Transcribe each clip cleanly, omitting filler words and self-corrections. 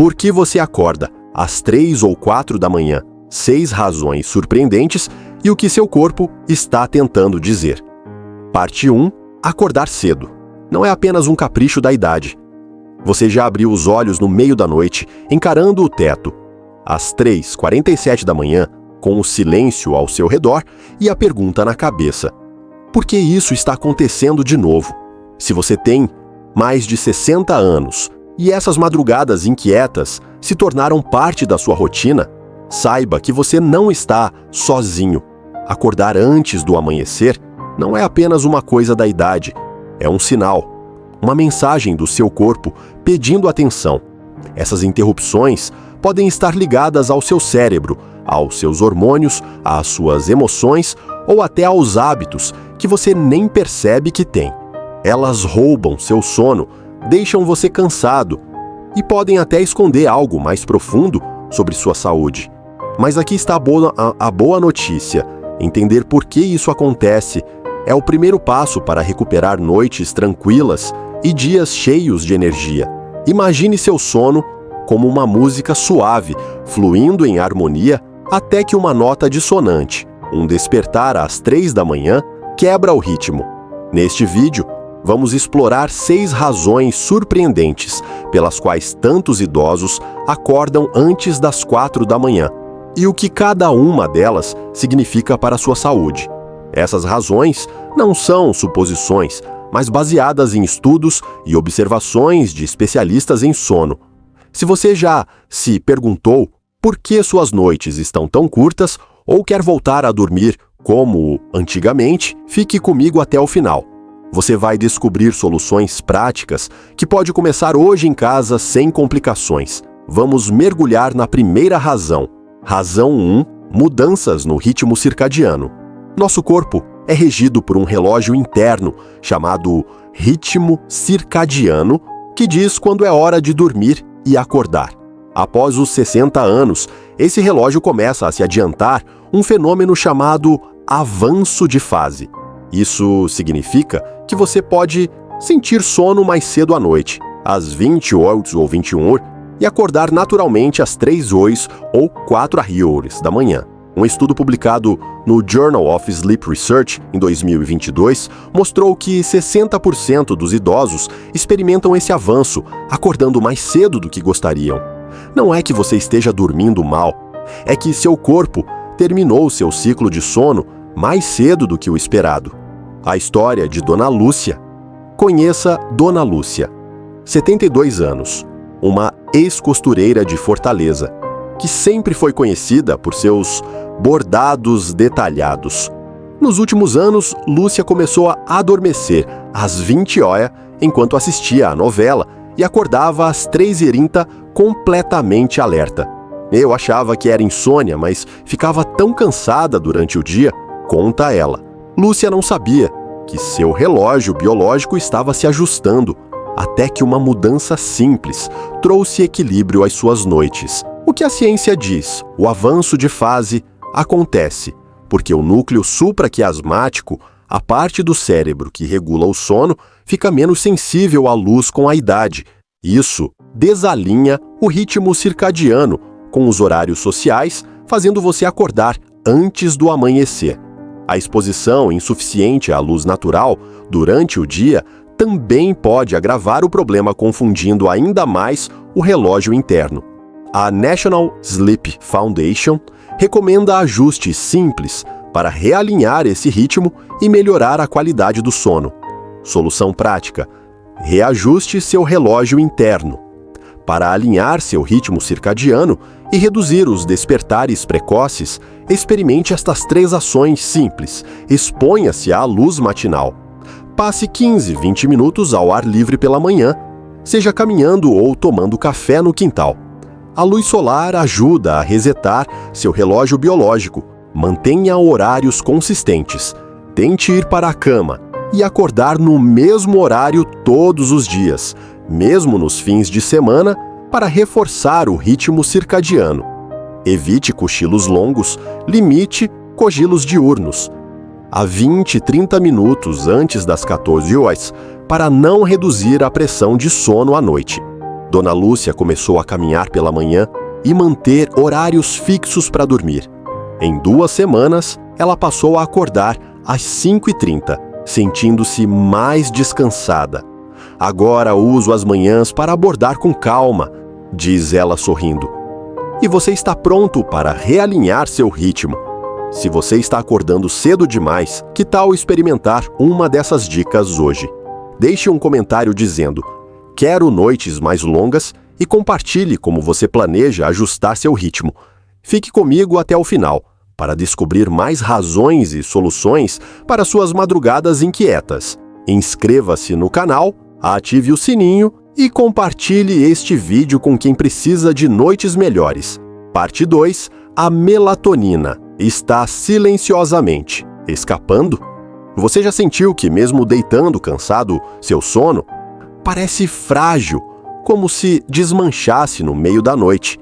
Por que você acorda às 3 ou 4 da manhã? 6 razões surpreendentes e o que seu corpo está tentando dizer. Parte 1. Acordar cedo. Não é apenas um capricho da idade. Você já abriu os olhos no meio da noite, encarando o teto, às 3h47 da manhã, com o silêncio ao seu redor e a pergunta na cabeça: por que isso está acontecendo de novo? Se você tem mais de 60 anos e essas madrugadas inquietas se tornaram parte da sua rotina, saiba que você não está sozinho. Acordar antes do amanhecer não é apenas uma coisa da idade, é um sinal, uma mensagem do seu corpo pedindo atenção. Essas interrupções podem estar ligadas ao seu cérebro, aos seus hormônios, às suas emoções ou até aos hábitos que você nem percebe que tem. Elas roubam seu sono, deixam você cansado e podem até esconder algo mais profundo sobre sua saúde. Mas aqui está a boa notícia. Entender por que isso acontece é o primeiro passo para recuperar noites tranquilas e dias cheios de energia. Imagine seu sono como uma música suave, fluindo em harmonia até que uma nota dissonante, um despertar às 3 da manhã, quebra o ritmo. Neste vídeo, vamos explorar 6 razões surpreendentes pelas quais tantos idosos acordam antes das 4 da manhã e o que cada uma delas significa para a sua saúde. Essas razões não são suposições, mas baseadas em estudos e observações de especialistas em sono. Se você já se perguntou por que suas noites estão tão curtas ou quer voltar a dormir como antigamente, fique comigo até o final. Você vai descobrir soluções práticas que pode começar hoje em casa sem complicações. Vamos mergulhar na primeira razão. Razão 1. Mudanças no ritmo circadiano. Nosso corpo é regido por um relógio interno chamado ritmo circadiano, que diz quando é hora de dormir e acordar. Após os 60 anos, esse relógio começa a se adiantar um fenômeno chamado avanço de fase. Isso significa que você pode sentir sono mais cedo à noite, às 20 ou 21 e acordar naturalmente às 3 ou 4 da manhã. Um estudo publicado no Journal of Sleep Research em 2022 mostrou que 60% dos idosos experimentam esse avanço, acordando mais cedo do que gostariam. Não é que você esteja dormindo mal, é que seu corpo terminou seu ciclo de sono mais cedo do que o esperado. A história de Dona Lúcia. Conheça Dona Lúcia, 72 anos, uma ex-costureira de Fortaleza, que sempre foi conhecida por seus bordados detalhados. Nos últimos anos, Lúcia começou a adormecer às 20h enquanto assistia à novela e acordava às 3h30 completamente alerta. Eu achava que era insônia, mas ficava tão cansada durante o dia, conta ela. Lúcia não sabia que seu relógio biológico estava se ajustando, até que uma mudança simples trouxe equilíbrio às suas noites. O que a ciência diz? O avanço de fase acontece porque o núcleo supraquiasmático, a parte do cérebro que regula o sono, fica menos sensível à luz com a idade. Isso desalinha o ritmo circadiano com os horários sociais, fazendo você acordar antes do amanhecer. A exposição insuficiente à luz natural durante o dia também pode agravar o problema, confundindo ainda mais o relógio interno. A National Sleep Foundation recomenda ajustes simples para realinhar esse ritmo e melhorar a qualidade do sono. Solução prática: reajuste seu relógio interno. Para alinhar seu ritmo circadiano e reduzir os despertares precoces, experimente estas 3 ações simples. Exponha-se à luz matinal. Passe 15-20 minutos ao ar livre pela manhã, seja caminhando ou tomando café no quintal. A luz solar ajuda a resetar seu relógio biológico. Mantenha horários consistentes. Tente ir para a cama e acordar no mesmo horário todos os dias, mesmo nos fins de semana, para reforçar o ritmo circadiano. Evite cochilos longos, limite cochilos diurnos. A 20-30 minutos antes das 14 horas, para não reduzir a pressão de sono à noite. Dona Lúcia começou a caminhar pela manhã e manter horários fixos para dormir. Em 2 semanas, ela passou a acordar às 5h30, sentindo-se mais descansada. Agora uso as manhãs para abordar com calma, diz ela sorrindo. E você está pronto para realinhar seu ritmo. Se você está acordando cedo demais, que tal experimentar uma dessas dicas hoje? Deixe um comentário dizendo: quero noites mais longas, e compartilhe como você planeja ajustar seu ritmo. Fique comigo até o final, para descobrir mais razões e soluções para suas madrugadas inquietas. Inscreva-se no canal, ative o sininho e compartilhe este vídeo com quem precisa de noites melhores. Parte 2. A melatonina está silenciosamente escapando? Você já sentiu que, mesmo deitando cansado, seu sono parece frágil, como se desmanchasse no meio da noite?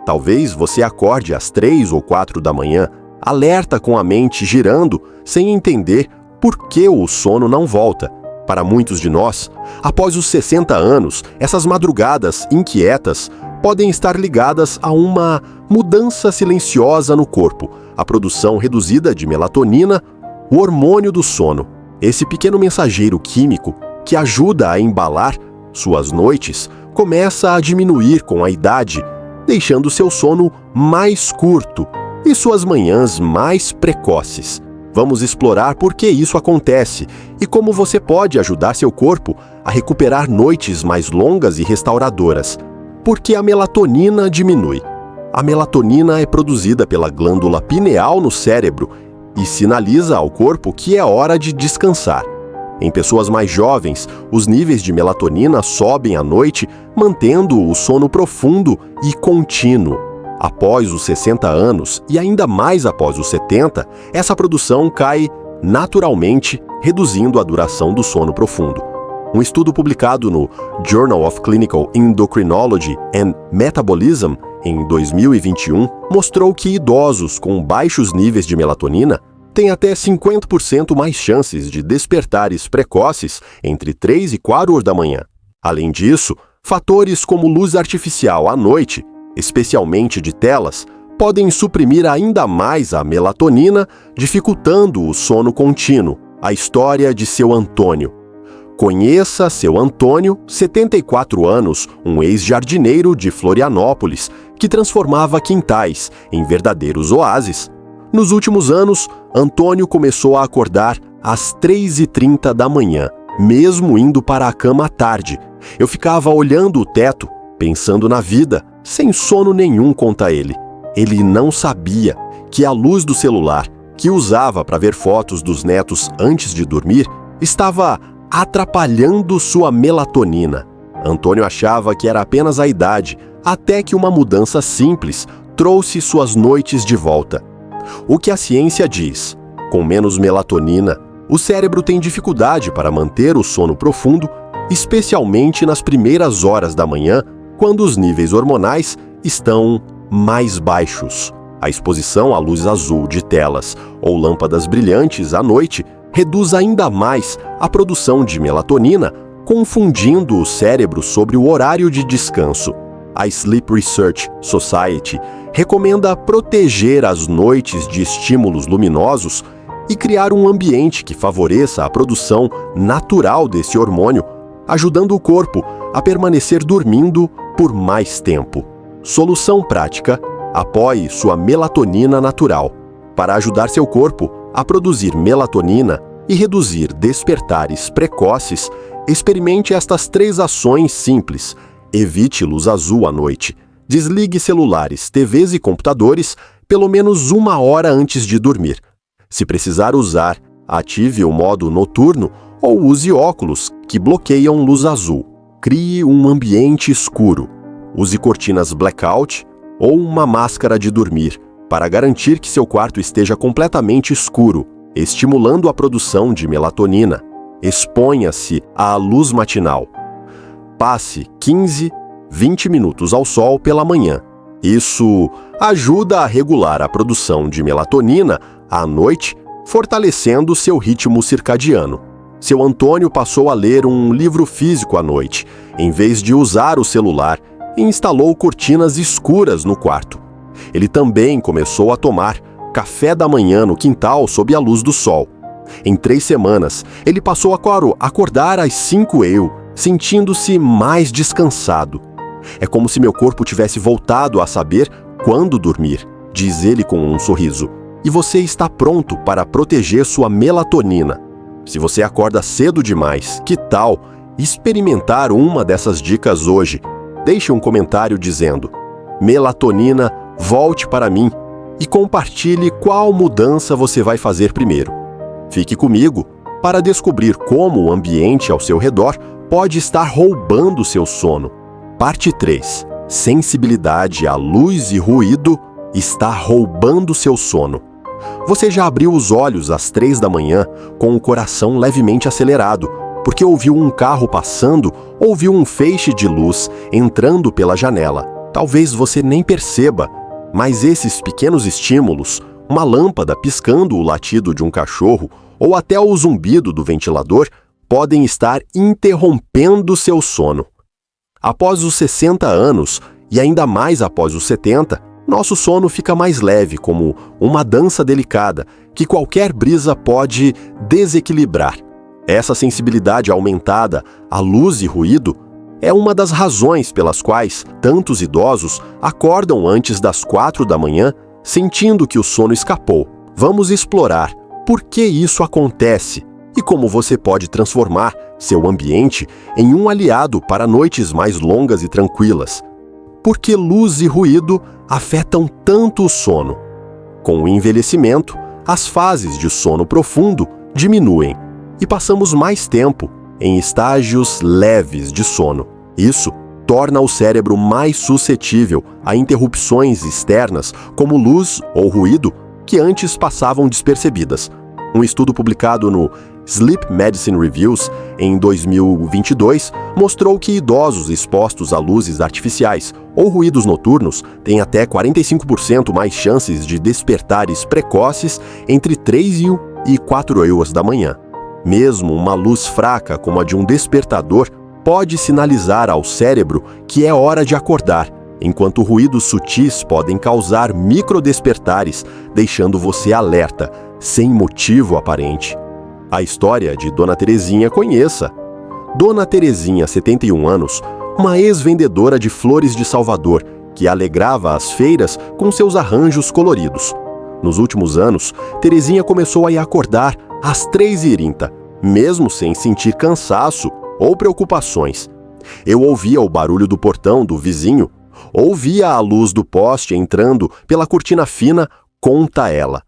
Talvez você acorde às 3 ou 4 da manhã, alerta com a mente girando, sem entender por que o sono não volta. Para muitos de nós, após os 60 anos, essas madrugadas inquietas podem estar ligadas a uma mudança silenciosa no corpo, a produção reduzida de melatonina, o hormônio do sono. Esse pequeno mensageiro químico que ajuda a embalar suas noites começa a diminuir com a idade, deixando seu sono mais curto e suas manhãs mais precoces. Vamos explorar por que isso acontece e como você pode ajudar seu corpo a recuperar noites mais longas e restauradoras. Por que a melatonina diminui? A melatonina é produzida pela glândula pineal no cérebro e sinaliza ao corpo que é hora de descansar. Em pessoas mais jovens, os níveis de melatonina sobem à noite, mantendo o sono profundo e contínuo. Após os 60 anos e ainda mais após os 70, essa produção cai naturalmente, reduzindo a duração do sono profundo. Um estudo publicado no Journal of Clinical Endocrinology and Metabolism em 2021 mostrou que idosos com baixos níveis de melatonina têm até 50% mais chances de despertares precoces entre 3 e 4 da manhã. Além disso, fatores como luz artificial à noite, especialmente de telas, podem suprimir ainda mais a melatonina, dificultando o sono contínuo. A história de seu Antônio. Conheça seu Antônio, 74 anos, um ex-jardineiro de Florianópolis, que transformava quintais em verdadeiros oásis. Nos últimos anos, Antônio começou a acordar às 3h30 da manhã, mesmo indo para a cama à tarde. Eu ficava olhando o teto, pensando na vida, sem sono nenhum, conta ele. Ele não sabia que a luz do celular, que usava para ver fotos dos netos antes de dormir, estava atrapalhando sua melatonina. Antônio achava que era apenas a idade, até que uma mudança simples trouxe suas noites de volta. O que a ciência diz? Com menos melatonina, o cérebro tem dificuldade para manter o sono profundo, especialmente nas primeiras horas da manhã, quando os níveis hormonais estão mais baixos. A exposição à luz azul de telas ou lâmpadas brilhantes à noite reduz ainda mais a produção de melatonina, confundindo o cérebro sobre o horário de descanso. A Sleep Research Society recomenda proteger as noites de estímulos luminosos e criar um ambiente que favoreça a produção natural desse hormônio, ajudando o corpo a permanecer dormindo por mais tempo. Solução prática: apoie sua melatonina natural. Para ajudar seu corpo a produzir melatonina e reduzir despertares precoces, experimente estas 3 ações simples. Evite luz azul à noite. Desligue celulares, TVs e computadores pelo menos 1 hora antes de dormir. Se precisar usar, ative o modo noturno ou use óculos que bloqueiam luz azul. Crie um ambiente escuro. Use cortinas blackout ou uma máscara de dormir para garantir que seu quarto esteja completamente escuro, estimulando a produção de melatonina. Exponha-se à luz matinal. Passe 15-20 minutos ao sol pela manhã. Isso ajuda a regular a produção de melatonina à noite, fortalecendo seu ritmo circadiano. Seu Antônio passou a ler um livro físico à noite, em vez de usar o celular, e instalou cortinas escuras no quarto. Ele também começou a tomar café da manhã no quintal sob a luz do sol. Em 3 semanas, ele passou a acordar às 5 AM, sentindo-se mais descansado. É como se meu corpo tivesse voltado a saber quando dormir, diz ele com um sorriso. E você está pronto para proteger sua melatonina. Se você acorda cedo demais, que tal experimentar uma dessas dicas hoje? Deixe um comentário dizendo: melatonina, volte para mim, e compartilhe qual mudança você vai fazer primeiro. Fique comigo para descobrir como o ambiente ao seu redor pode estar roubando seu sono. Parte 3. Sensibilidade à luz e ruído está roubando seu sono. Você já abriu os olhos às 3 da manhã com o coração levemente acelerado, porque ouviu um carro passando ou viu um feixe de luz entrando pela janela. Talvez você nem perceba, mas esses pequenos estímulos, uma lâmpada piscando o latido de um cachorro ou até o zumbido do ventilador, podem estar interrompendo seu sono. Após os 60 anos, e ainda mais após os 70, nosso sono fica mais leve, como uma dança delicada, que qualquer brisa pode desequilibrar. Essa sensibilidade aumentada à luz e ruído é uma das razões pelas quais tantos idosos acordam antes das 4 da manhã, sentindo que o sono escapou. Vamos explorar por que isso acontece e como você pode transformar seu ambiente em um aliado para noites mais longas e tranquilas. Por que luz e ruído afetam tanto o sono? Com o envelhecimento, as fases de sono profundo diminuem e passamos mais tempo em estágios leves de sono. Isso torna o cérebro mais suscetível a interrupções externas como luz ou ruído que antes passavam despercebidas. Um estudo publicado no Sleep Medicine Reviews em 2022 mostrou que idosos expostos a luzes artificiais ou ruídos noturnos têm até 45% mais chances de despertares precoces entre 3 e 4 horas da manhã. Mesmo uma luz fraca como a de um despertador pode sinalizar ao cérebro que é hora de acordar, enquanto ruídos sutis podem causar microdespertares, deixando você alerta, sem motivo aparente. A história de Dona Terezinha conheça. Dona Terezinha, 71 anos, uma ex-vendedora de flores de Salvador, que alegrava as feiras com seus arranjos coloridos. Nos últimos anos, Terezinha começou a acordar às 3h30, mesmo sem sentir cansaço ou preocupações. Eu ouvia o barulho do portão do vizinho, ouvia a luz do poste entrando pela cortina fina, conta ela.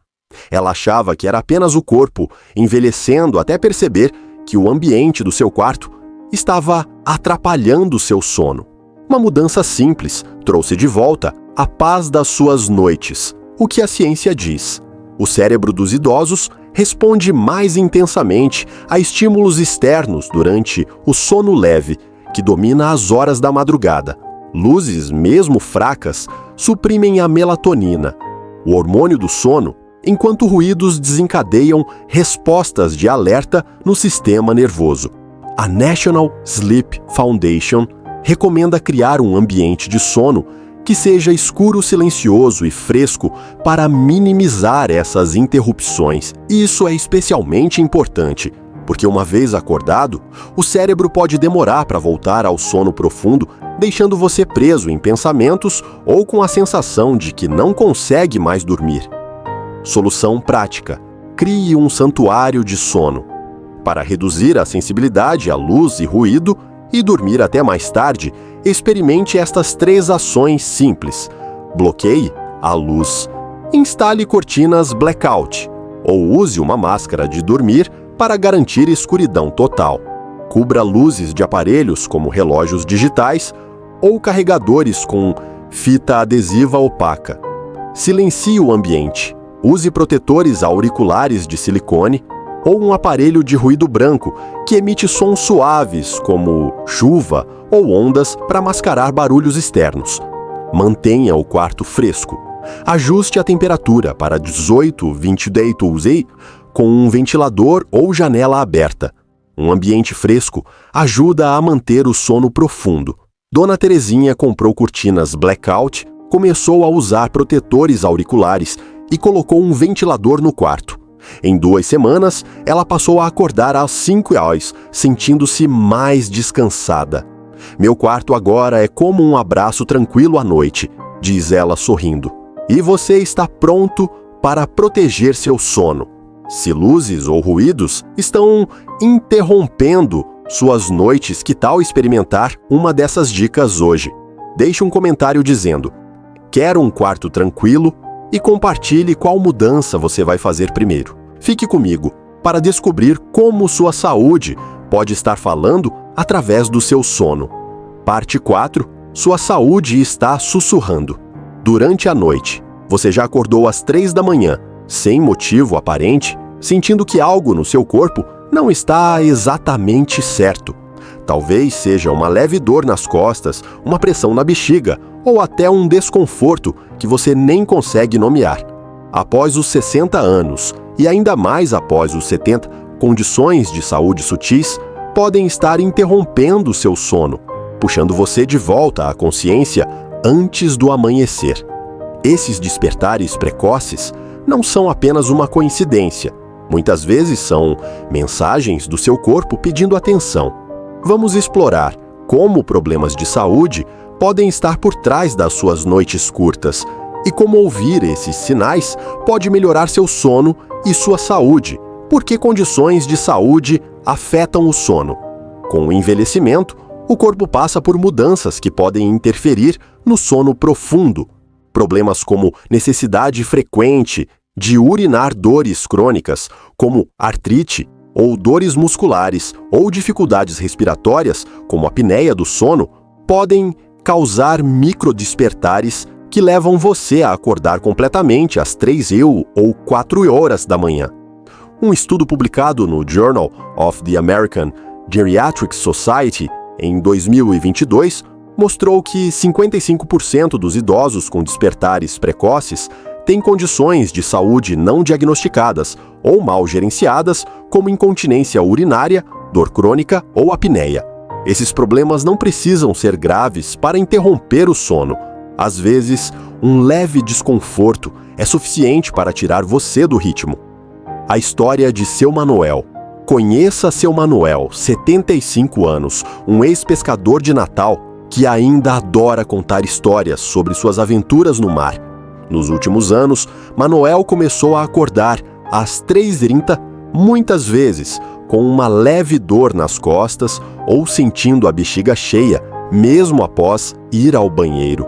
Ela achava que era apenas o corpo, envelhecendo até perceber que o ambiente do seu quarto estava atrapalhando seu sono. Uma mudança simples trouxe de volta a paz das suas noites. O que a ciência diz? O cérebro dos idosos responde mais intensamente a estímulos externos durante o sono leve, que domina as horas da madrugada. Luzes, mesmo fracas, suprimem a melatonina, o hormônio do sono, enquanto ruídos desencadeiam respostas de alerta no sistema nervoso. A National Sleep Foundation recomenda criar um ambiente de sono que seja escuro, silencioso e fresco para minimizar essas interrupções. E isso é especialmente importante, porque uma vez acordado, o cérebro pode demorar para voltar ao sono profundo, deixando você preso em pensamentos ou com a sensação de que não consegue mais dormir. Solução prática: crie um santuário de sono. Para reduzir a sensibilidade à luz e ruído e dormir até mais tarde, experimente estas 3 ações simples. Bloqueie a luz. Instale cortinas blackout ou use uma máscara de dormir para garantir escuridão total. Cubra luzes de aparelhos como relógios digitais ou carregadores com fita adesiva opaca. Silencie o ambiente. Use protetores auriculares de silicone ou um aparelho de ruído branco que emite sons suaves como chuva ou ondas para mascarar barulhos externos. Mantenha o quarto fresco. Ajuste a temperatura para 18-22 com um ventilador ou janela aberta. Um ambiente fresco ajuda a manter o sono profundo. Dona Terezinha comprou cortinas blackout, começou a usar protetores auriculares e colocou um ventilador no quarto. Em 2 semanas, ela passou a acordar às 5 horas, sentindo-se mais descansada. Meu quarto agora é como um abraço tranquilo à noite, diz ela sorrindo. E você está pronto para proteger seu sono. Se luzes ou ruídos estão interrompendo suas noites, que tal experimentar uma dessas dicas hoje? Deixe um comentário dizendo: quero um quarto tranquilo, e compartilhe qual mudança você vai fazer primeiro. Fique comigo para descobrir como sua saúde pode estar falando através do seu sono. Parte 4. Sua saúde está sussurrando. Durante a noite, você já acordou às 3 da manhã, sem motivo aparente, sentindo que algo no seu corpo não está exatamente certo. Talvez seja uma leve dor nas costas, uma pressão na bexiga ou até um desconforto que você nem consegue nomear. Após os 60 anos, e ainda mais após os 70, condições de saúde sutis podem estar interrompendo seu sono, puxando você de volta à consciência antes do amanhecer. Esses despertares precoces não são apenas uma coincidência. Muitas vezes são mensagens do seu corpo pedindo atenção. Vamos explorar como problemas de saúde podem estar por trás das suas noites curtas e como ouvir esses sinais pode melhorar seu sono e sua saúde, porque condições de saúde afetam o sono. Com o envelhecimento, o corpo passa por mudanças que podem interferir no sono profundo. Problemas como necessidade frequente de urinar, dores crônicas, como artrite, ou dores musculares, ou dificuldades respiratórias, como a apneia do sono, podem causar microdespertares que levam você a acordar completamente às 3 ou 4 horas da manhã. Um estudo publicado no Journal of the American Geriatric Society em 2022 mostrou que 55% dos idosos com despertares precoces têm condições de saúde não diagnosticadas ou mal gerenciadas, como incontinência urinária, dor crônica ou apneia. Esses problemas não precisam ser graves para interromper o sono. Às vezes, um leve desconforto é suficiente para tirar você do ritmo. A história de Seu Manuel. Conheça Seu Manuel, 75 anos, um ex-pescador de Natal que ainda adora contar histórias sobre suas aventuras no mar. Nos últimos anos, Manuel começou a acordar às 3h30, muitas vezes com uma leve dor nas costas ou sentindo a bexiga cheia, mesmo após ir ao banheiro.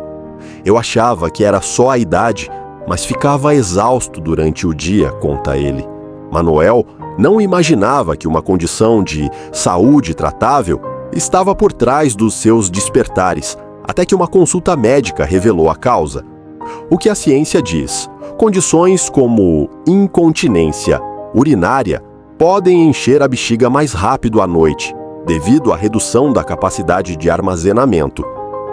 Eu achava que era só a idade, mas ficava exausto durante o dia, conta ele. Manuel não imaginava que uma condição de saúde tratável estava por trás dos seus despertares, até que uma consulta médica revelou a causa. O que a ciência diz? Condições como incontinência urinária podem encher a bexiga mais rápido à noite, devido à redução da capacidade de armazenamento.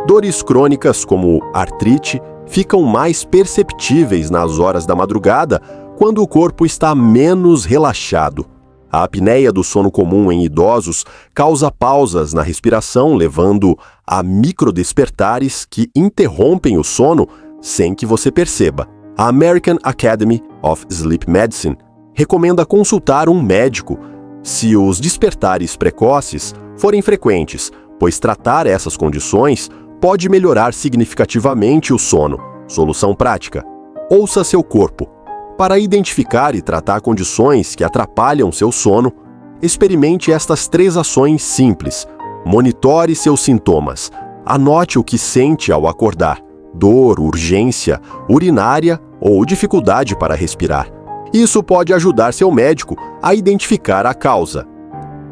Dores crônicas como artrite ficam mais perceptíveis nas horas da madrugada, quando o corpo está menos relaxado. A apneia do sono comum em idosos causa pausas na respiração, levando a microdespertares que interrompem o sono sem que você perceba. A American Academy of Sleep Medicine recomenda consultar um médico se os despertares precoces forem frequentes, pois tratar essas condições pode melhorar significativamente o sono. Solução prática: ouça seu corpo. Para identificar e tratar condições que atrapalham seu sono, experimente estas 3 ações simples. Monitore seus sintomas. Anote o que sente ao acordar: dor, urgência, urinária ou dificuldade para respirar. Isso pode ajudar seu médico a identificar a causa.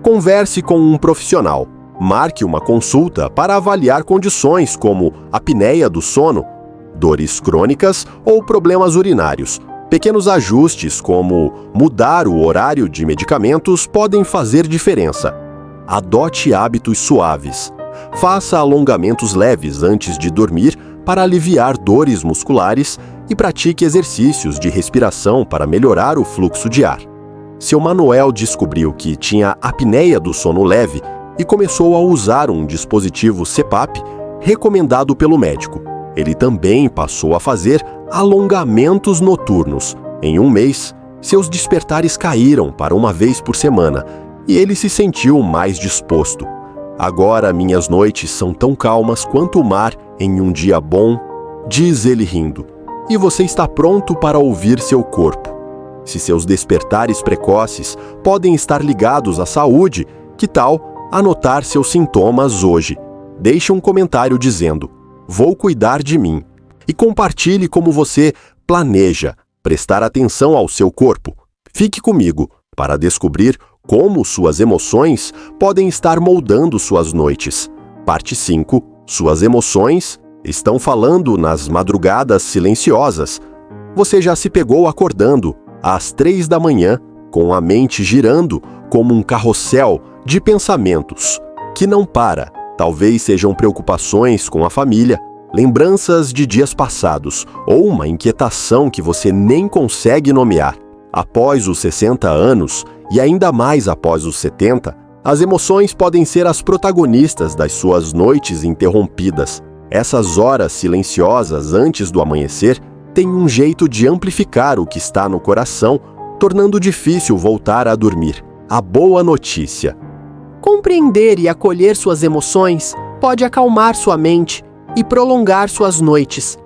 Converse com um profissional. Marque uma consulta para avaliar condições como apneia do sono, dores crônicas ou problemas urinários. Pequenos ajustes, como mudar o horário de medicamentos, podem fazer diferença. Adote hábitos suaves. Faça alongamentos leves antes de dormir para aliviar dores musculares e pratique exercícios de respiração para melhorar o fluxo de ar. Seu Manuel descobriu que tinha apneia do sono leve e começou a usar um dispositivo CPAP recomendado pelo médico. Ele também passou a fazer alongamentos noturnos. Em um mês, seus despertares caíram para uma vez por semana e ele se sentiu mais disposto. Agora minhas noites são tão calmas quanto o mar em um dia bom, diz ele rindo. E você está pronto para ouvir seu corpo. Se seus despertares precoces podem estar ligados à saúde, que tal anotar seus sintomas hoje? Deixe um comentário dizendo: "Vou cuidar de mim." E compartilhe como você planeja prestar atenção ao seu corpo. Fique comigo para descobrir como suas emoções podem estar moldando suas noites. Parte 5. Suas emoções estão falando nas madrugadas silenciosas. Você já se pegou acordando às 3 da manhã, com a mente girando como um carrossel de pensamentos que não para. Talvez sejam preocupações com a família, lembranças de dias passados ou uma inquietação que você nem consegue nomear. Após os 60 anos, e ainda mais após os 70, as emoções podem ser as protagonistas das suas noites interrompidas. Essas horas silenciosas antes do amanhecer têm um jeito de amplificar o que está no coração, tornando difícil voltar a dormir. A boa notícia: compreender e acolher suas emoções pode acalmar sua mente e prolongar suas noites.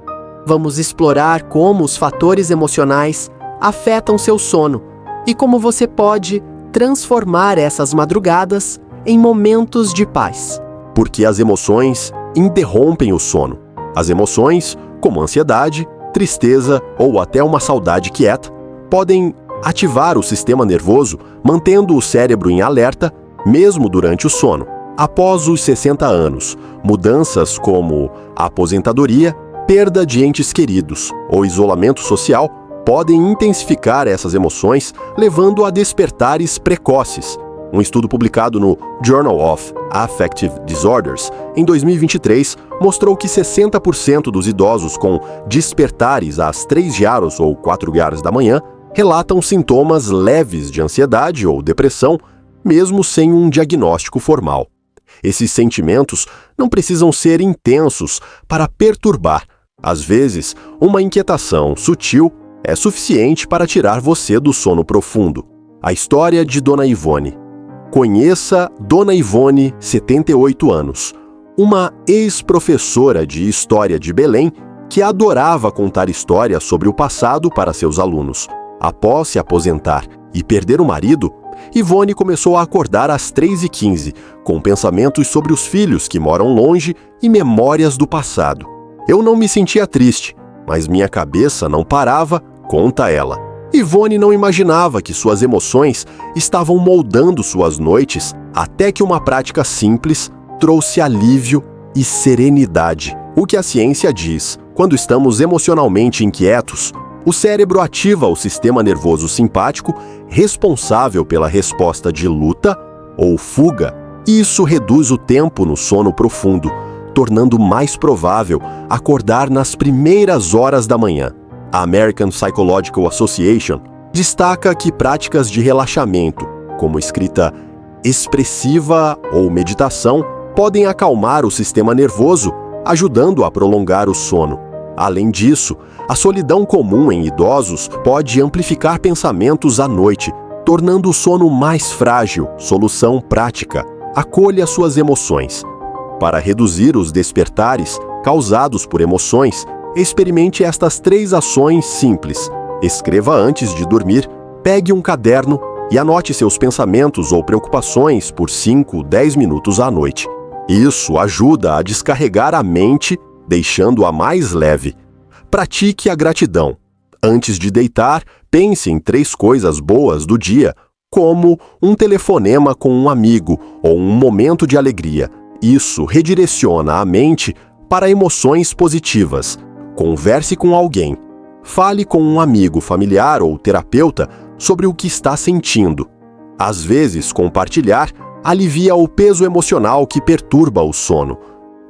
Vamos explorar como os fatores emocionais afetam seu sono e como você pode transformar essas madrugadas em momentos de paz. Porque as emoções interrompem o sono. As emoções, como ansiedade, tristeza ou até uma saudade quieta, podem ativar o sistema nervoso, mantendo o cérebro em alerta, mesmo durante o sono. Após os 60 anos, mudanças como a aposentadoria, perda de entes queridos ou isolamento social podem intensificar essas emoções, levando a despertares precoces. Um estudo publicado no Journal of Affective Disorders, em 2023, mostrou que 60% dos idosos com despertares às 3 horas ou 4 horas da manhã relatam sintomas leves de ansiedade ou depressão, mesmo sem um diagnóstico formal. Esses sentimentos não precisam ser intensos para perturbar. Às vezes, uma inquietação sutil é suficiente para tirar você do sono profundo. A história de Dona Ivone. Conheça Dona Ivone, 78 anos, uma ex-professora de História de Belém que adorava contar histórias sobre o passado para seus alunos. Após se aposentar e perder o marido, Ivone começou a acordar às 3h15, com pensamentos sobre os filhos que moram longe e memórias do passado. Eu não me sentia triste, mas minha cabeça não parava, conta ela. Ivone não imaginava que suas emoções estavam moldando suas noites, até que uma prática simples trouxe alívio e serenidade. O que a ciência diz: quando estamos emocionalmente inquietos, o cérebro ativa o sistema nervoso simpático, responsável pela resposta de luta ou fuga. Isso reduz o tempo no sono profundo, tornando mais provável acordar nas primeiras horas da manhã. A American Psychological Association destaca que práticas de relaxamento, como escrita expressiva ou meditação, podem acalmar o sistema nervoso, ajudando a prolongar o sono. Além disso, a solidão comum em idosos pode amplificar pensamentos à noite, tornando o sono mais frágil. Solução prática: acolha suas emoções. Para reduzir os despertares causados por emoções, experimente estas 3 ações simples. Escreva antes de dormir, pegue um caderno e anote seus pensamentos ou preocupações por 5-10 minutos à noite. Isso ajuda a descarregar a mente, deixando-a mais leve. Pratique a gratidão. Antes de deitar, pense em 3 coisas boas do dia, como um telefonema com um amigo ou um momento de alegria. Isso redireciona a mente para emoções positivas. Converse com alguém. Fale com um amigo, familiar ou terapeuta sobre o que está sentindo. Às vezes, compartilhar alivia o peso emocional que perturba o sono.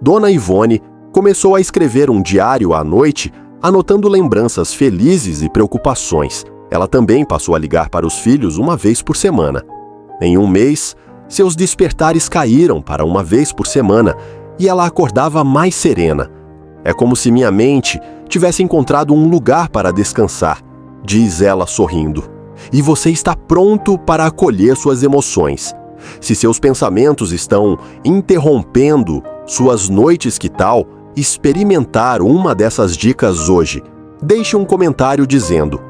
Dona Ivone começou a escrever um diário à noite, anotando lembranças felizes e preocupações. Ela também passou a ligar para os filhos uma vez por semana. Em um mês, seus despertares caíram para uma vez por semana e ela acordava mais serena. É como se minha mente tivesse encontrado um lugar para descansar, diz ela sorrindo. E você está pronto para acolher suas emoções. Se seus pensamentos estão interrompendo suas noites, que tal experimentar uma dessas dicas hoje? Deixe um comentário dizendo: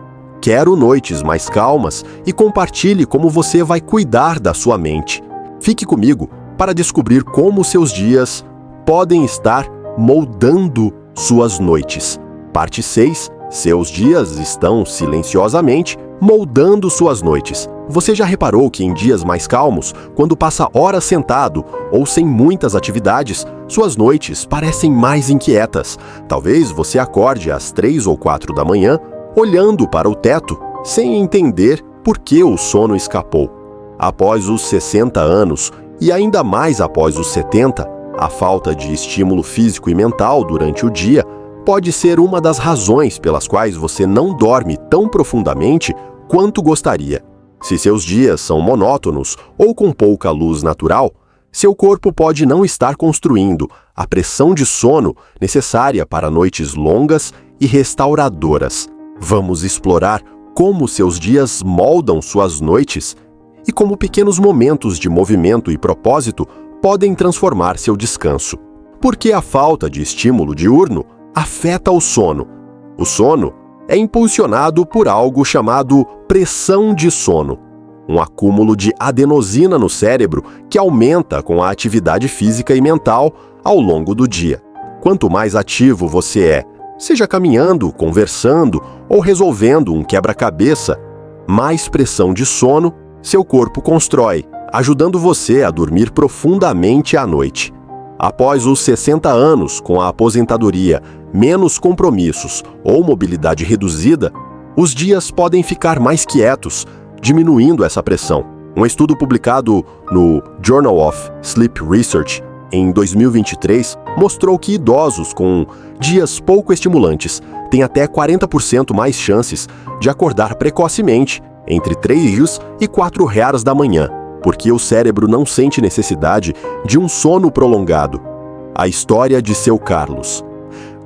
quero noites mais calmas, e compartilhe como você vai cuidar da sua mente. Fique comigo para descobrir como seus dias podem estar moldando suas noites. Parte 6. Seus dias estão silenciosamente moldando suas noites. Você já reparou que em dias mais calmos, quando passa horas sentado ou sem muitas atividades, suas noites parecem mais inquietas? Talvez você acorde às 3 ou 4 da manhã, olhando para o teto, sem entender por que o sono escapou. Após os 60 anos, e ainda mais após os 70, a falta de estímulo físico e mental durante o dia pode ser uma das razões pelas quais você não dorme tão profundamente quanto gostaria. Se seus dias são monótonos ou com pouca luz natural, seu corpo pode não estar construindo a pressão de sono necessária para noites longas e restauradoras. Vamos explorar como seus dias moldam suas noites e como pequenos momentos de movimento e propósito podem transformar seu descanso. Por que a falta de estímulo diurno afeta o sono? O sono é impulsionado por algo chamado pressão de sono, um acúmulo de adenosina no cérebro que aumenta com a atividade física e mental ao longo do dia. Quanto mais ativo você é, seja caminhando, conversando ou resolvendo um quebra-cabeça, mais pressão de sono seu corpo constrói, ajudando você a dormir profundamente à noite. Após os 60 anos, com a aposentadoria, menos compromissos ou mobilidade reduzida, os dias podem ficar mais quietos, diminuindo essa pressão. Um estudo publicado no Journal of Sleep Research em 2023 mostrou que idosos com dias pouco estimulantes têm até 40% mais chances de acordar precocemente entre 3 e 4 horas da manhã, porque o cérebro não sente necessidade de um sono prolongado. A história de seu Carlos.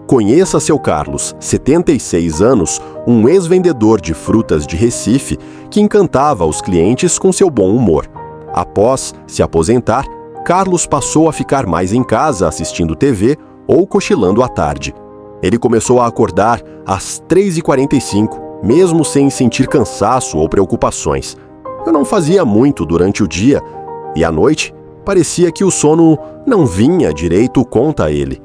Conheça seu Carlos, 76 anos, um ex-vendedor de frutas de Recife que encantava os clientes com seu bom humor. Após se aposentar, Carlos passou a ficar mais em casa assistindo TV ou cochilando à tarde. Ele começou a acordar às 3h45, mesmo sem sentir cansaço ou preocupações. Eu não fazia muito durante o dia, e à noite parecia que o sono não vinha direito conta ele.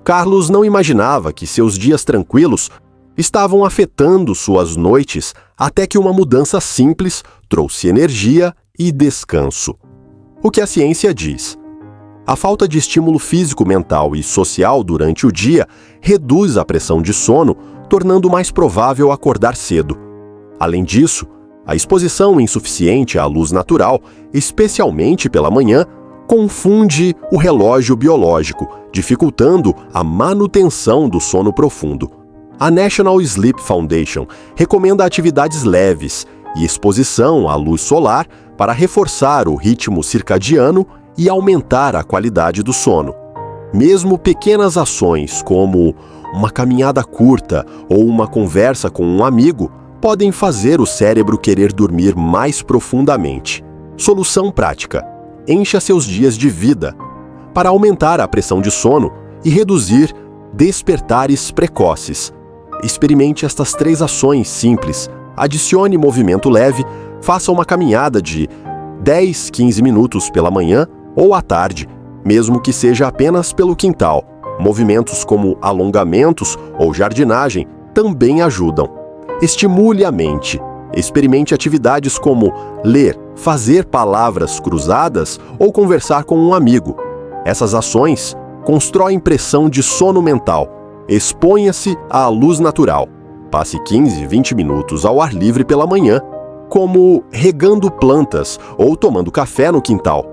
Carlos não imaginava que seus dias tranquilos estavam afetando suas noites, até que uma mudança simples trouxe energia e descanso. O que a ciência diz? A falta de estímulo físico, mental e social durante o dia reduz a pressão de sono, tornando mais provável acordar cedo. Além disso, a exposição insuficiente à luz natural, especialmente pela manhã, confunde o relógio biológico, dificultando a manutenção do sono profundo. A National Sleep Foundation recomenda atividades leves e exposição à luz solar para reforçar o ritmo circadiano e aumentar a qualidade do sono. Mesmo pequenas ações como uma caminhada curta ou uma conversa com um amigo podem fazer o cérebro querer dormir mais profundamente. Solução prática: encha seus dias de vida. Para aumentar a pressão de sono e reduzir despertares precoces, experimente estas 3 ações simples. Adicione movimento leve, faça uma caminhada de 10-15 minutos pela manhã ou à tarde, mesmo que seja apenas pelo quintal. Movimentos como alongamentos ou jardinagem também ajudam. Estimule a mente. Experimente atividades como ler, fazer palavras cruzadas ou conversar com um amigo. Essas ações constroem pressão de sono mental. Exponha-se à luz natural. Passe 15-20 minutos ao ar livre pela manhã, como regando plantas ou tomando café no quintal.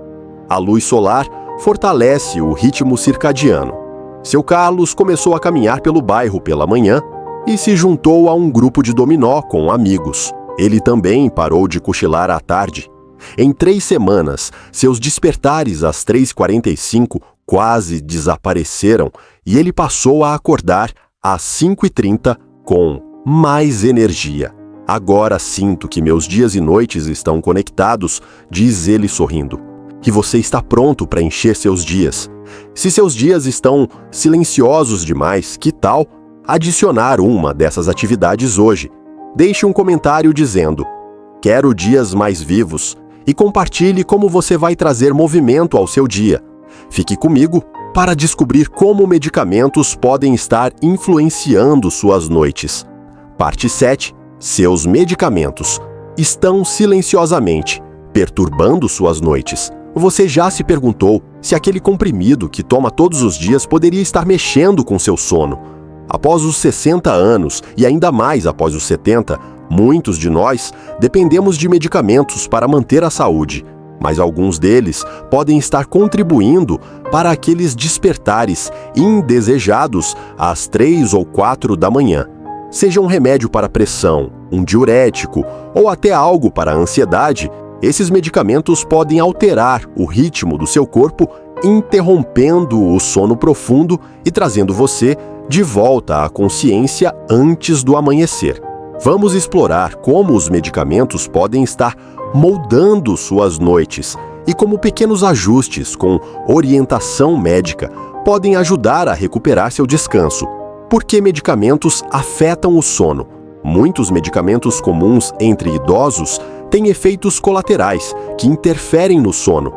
A luz solar fortalece o ritmo circadiano. Seu Carlos começou a caminhar pelo bairro pela manhã e se juntou a um grupo de dominó com amigos. Ele também parou de cochilar à tarde. Em 3 semanas, seus despertares às 3h45 quase desapareceram e ele passou a acordar às 5h30 com mais energia. Agora sinto que meus dias e noites estão conectados, diz ele sorrindo. E você está pronto para encher seus dias. Se seus dias estão silenciosos demais, que tal adicionar uma dessas atividades hoje? Deixe um comentário dizendo: quero dias mais vivos, e compartilhe como você vai trazer movimento ao seu dia. Fique comigo para descobrir como medicamentos podem estar influenciando suas noites. Parte 7. Seus medicamentos estão silenciosamente perturbando suas noites. Você já se perguntou se aquele comprimido que toma todos os dias poderia estar mexendo com seu sono? Após os 60 anos e ainda mais após os 70, muitos de nós dependemos de medicamentos para manter a saúde, mas alguns deles podem estar contribuindo para aqueles despertares indesejados às 3 ou 4 da manhã. Seja um remédio para pressão, um diurético ou até algo para a ansiedade, esses medicamentos podem alterar o ritmo do seu corpo, interrompendo o sono profundo e trazendo você de volta à consciência antes do amanhecer. Vamos explorar como os medicamentos podem estar moldando suas noites e como pequenos ajustes com orientação médica podem ajudar a recuperar seu descanso. Por que medicamentos afetam o sono? Muitos medicamentos comuns entre idosos têm efeitos colaterais que interferem no sono.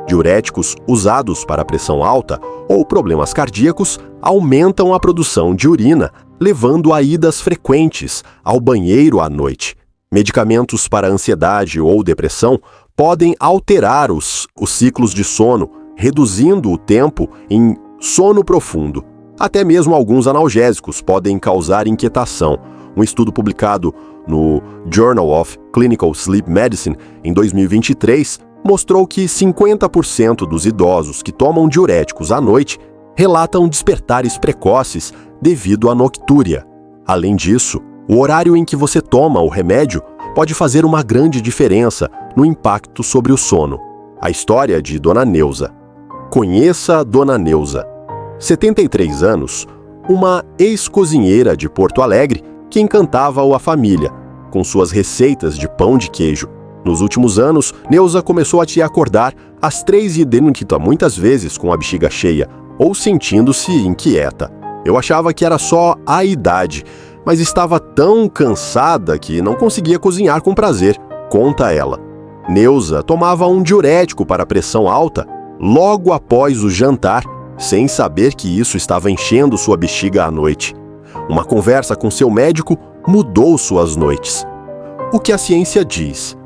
Diuréticos usados para pressão alta ou problemas cardíacos aumentam a produção de urina, levando a idas frequentes ao banheiro à noite. Medicamentos para ansiedade ou depressão podem alterar os ciclos de sono, reduzindo o tempo em sono profundo. Até mesmo alguns analgésicos podem causar inquietação. Um estudo publicado no Journal of Clinical Sleep Medicine em 2023 mostrou que 50% dos idosos que tomam diuréticos à noite relatam despertares precoces devido à noctúria. Além disso, o horário em que você toma o remédio pode fazer uma grande diferença no impacto sobre o sono. A história de Dona Neuza. Conheça Dona Neuza. 73 anos, uma ex-cozinheira de Porto Alegre que encantava a família com suas receitas de pão de queijo. Nos últimos anos, Neuza começou a te acordar às 3h30, muitas vezes com a bexiga cheia ou sentindo-se inquieta. Eu achava que era só a idade, mas estava tão cansada que não conseguia cozinhar com prazer, conta ela. Neuza tomava um diurético para pressão alta logo após o jantar, sem saber que isso estava enchendo sua bexiga à noite. Uma conversa com seu médico mudou suas noites. O que a ciência diz?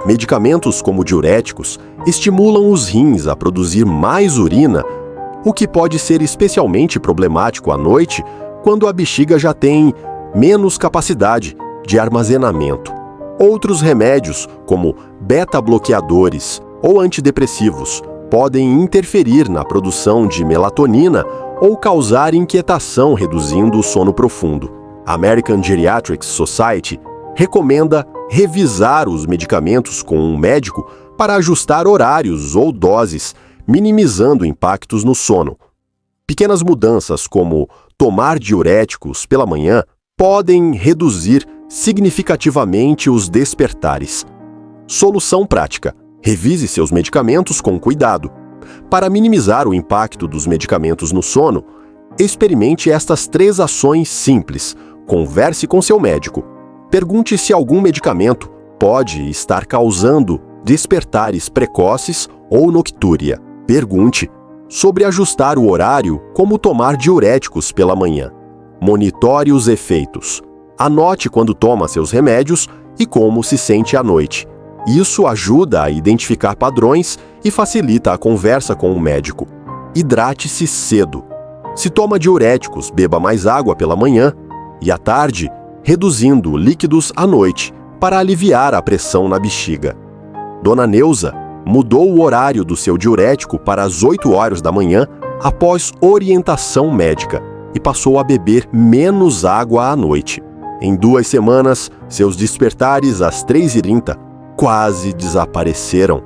Medicamentos como diuréticos estimulam os rins a produzir mais urina, o que pode ser especialmente problemático à noite quando a bexiga já tem menos capacidade de armazenamento. Outros remédios, como beta-bloqueadores ou antidepressivos, podem interferir na produção de melatonina ou causar inquietação, reduzindo o sono profundo. A American Geriatric Society recomenda revisar os medicamentos com um médico para ajustar horários ou doses, minimizando impactos no sono. Pequenas mudanças, como tomar diuréticos pela manhã, podem reduzir significativamente os despertares. Solução prática: revise seus medicamentos com cuidado. Para minimizar o impacto dos medicamentos no sono, experimente estas 3 ações simples. Converse com seu médico. Pergunte se algum medicamento pode estar causando despertares precoces ou noctúria. Pergunte sobre ajustar o horário, como tomar diuréticos pela manhã. Monitore os efeitos. Anote quando toma seus remédios e como se sente à noite. Isso ajuda a identificar padrões e facilita a conversa com o médico. Hidrate-se cedo. Se toma diuréticos, beba mais água pela manhã e à tarde, reduzindo líquidos à noite para aliviar a pressão na bexiga. Dona Neuza mudou o horário do seu diurético para as 8 horas da manhã após orientação médica e passou a beber menos água à noite. Em 2 semanas, seus despertares às 3h30 quase desapareceram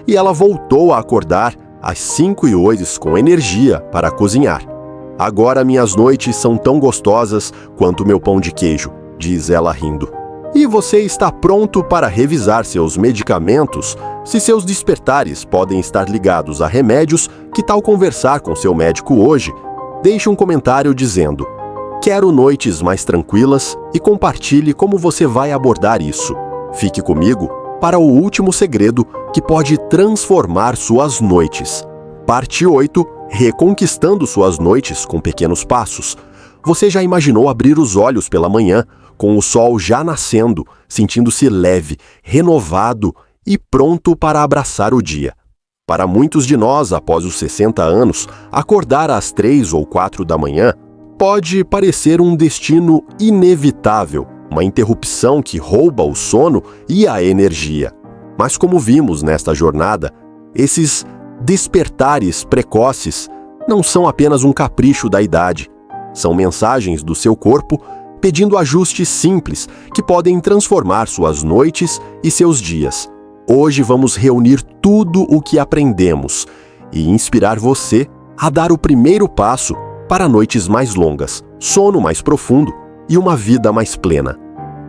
e ela voltou a acordar às 5h08 com energia para cozinhar. Agora minhas noites são tão gostosas quanto meu pão de queijo, diz ela rindo. E você está pronto para revisar seus medicamentos? Se seus despertares podem estar ligados a remédios, que tal conversar com seu médico hoje? Deixe um comentário dizendo: quero noites mais tranquilas e compartilhe como você vai abordar isso. Fique comigo para o último segredo que pode transformar suas noites. Parte 8. Reconquistando suas noites com pequenos passos. Você já imaginou abrir os olhos pela manhã, com o sol já nascendo, sentindo-se leve, renovado e pronto para abraçar o dia? Para muitos de nós, após os 60 anos, acordar às 3 ou 4 da manhã pode parecer um destino inevitável, uma interrupção que rouba o sono e a energia. Mas como vimos nesta jornada, esses despertares precoces não são apenas um capricho da idade. São mensagens do seu corpo pedindo ajustes simples que podem transformar suas noites e seus dias. Hoje vamos reunir tudo o que aprendemos e inspirar você a dar o primeiro passo para noites mais longas, sono mais profundo e uma vida mais plena.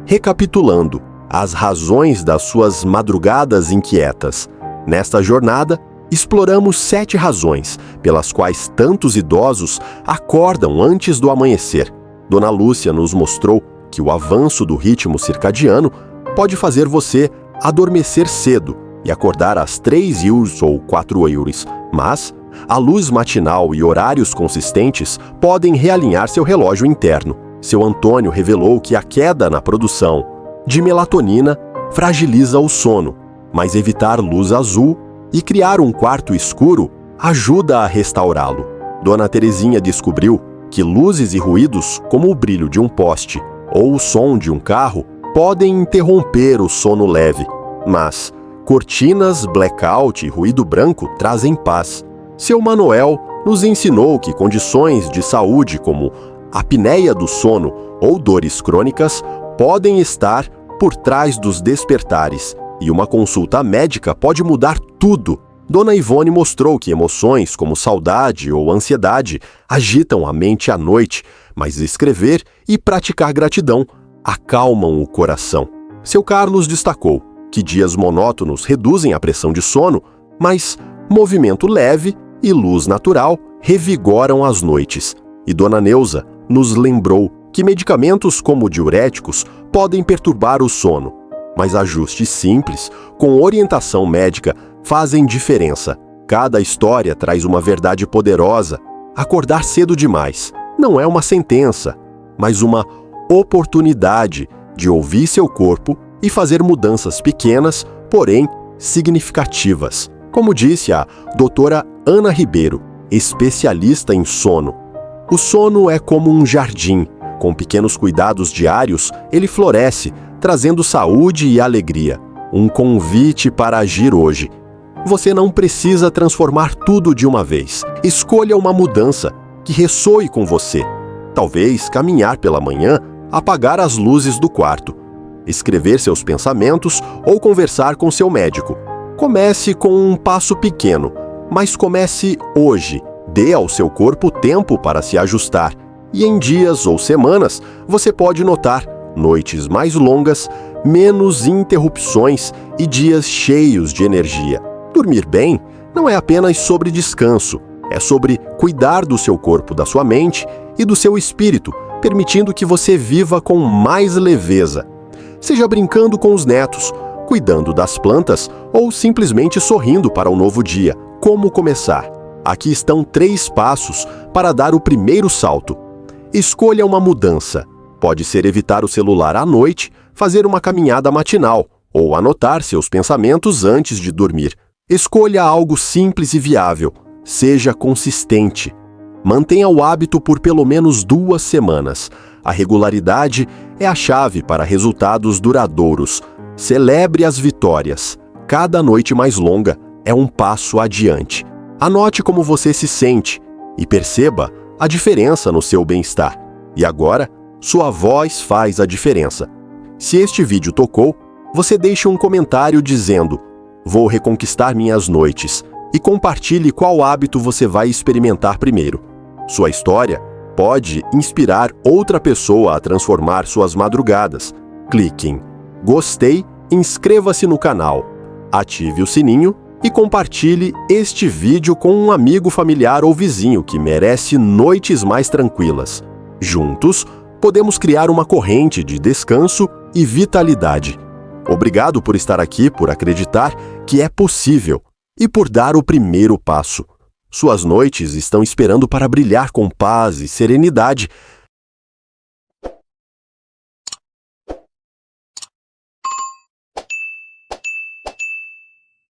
Recapitulando as razões das suas madrugadas inquietas. Nesta jornada, exploramos 7 razões pelas quais tantos idosos acordam antes do amanhecer. Dona Lúcia nos mostrou que o avanço do ritmo circadiano pode fazer você adormecer cedo e acordar às 3h ou 4h, mas a luz matinal e horários consistentes podem realinhar seu relógio interno. Seu Antônio revelou que a queda na produção de melatonina fragiliza o sono, mas evitar luz azul e criar um quarto escuro ajuda a restaurá-lo. Dona Terezinha descobriu que luzes e ruídos, como o brilho de um poste ou o som de um carro, podem interromper o sono leve, mas cortinas, blackout e ruído branco trazem paz. Seu Manuel nos ensinou que condições de saúde como apneia do sono ou dores crônicas podem estar por trás dos despertares, e uma consulta médica pode mudar tudo. Dona Ivone mostrou que emoções como saudade ou ansiedade agitam a mente à noite, mas escrever e praticar gratidão acalmam o coração. Seu Carlos destacou que dias monótonos reduzem a pressão de sono, mas movimento leve e luz natural revigoram as noites. E Dona Neuza nos lembrou que medicamentos como diuréticos podem perturbar o sono, mas ajustes simples, com orientação médica, fazem diferença. Cada história traz uma verdade poderosa. Acordar cedo demais não é uma sentença, mas uma oportunidade de ouvir seu corpo e fazer mudanças pequenas, porém significativas. Como disse a doutora Ana Ribeiro, especialista em sono, o sono é como um jardim. Com pequenos cuidados diários, ele floresce, trazendo saúde e alegria. Um convite para agir hoje. Você não precisa transformar tudo de uma vez. Escolha uma mudança que ressoe com você. Talvez caminhar pela manhã, apagar as luzes do quarto, escrever seus pensamentos ou conversar com seu médico. Comece com um passo pequeno, mas comece hoje. Dê ao seu corpo tempo para se ajustar. E em dias ou semanas, você pode notar noites mais longas, menos interrupções e dias cheios de energia. Dormir bem não é apenas sobre descanso, é sobre cuidar do seu corpo, da sua mente e do seu espírito, permitindo que você viva com mais leveza. Seja brincando com os netos, cuidando das plantas ou simplesmente sorrindo para um novo dia. Como começar? Aqui estão 3 passos para dar o primeiro salto. Escolha uma mudança. Pode ser evitar o celular à noite, fazer uma caminhada matinal ou anotar seus pensamentos antes de dormir. Escolha algo simples e viável. Seja consistente. Mantenha o hábito por pelo menos 2 semanas. A regularidade é a chave para resultados duradouros. Celebre as vitórias. Cada noite mais longa é um passo adiante. Anote como você se sente e perceba a diferença no seu bem-estar. E agora, Sua voz faz a diferença. Se este vídeo tocou, você deixe um comentário dizendo: "Vou reconquistar minhas noites", e compartilhe qual hábito você vai experimentar primeiro. Sua história pode inspirar outra pessoa a transformar suas madrugadas. Clique em gostei, inscreva-se no canal, ative o sininho e compartilhe este vídeo com um amigo, familiar ou vizinho que merece noites mais tranquilas. Juntos, podemos criar uma corrente de descanso e vitalidade. Obrigado por estar aqui, por acreditar que é possível e por dar o primeiro passo. Suas noites estão esperando para brilhar com paz e serenidade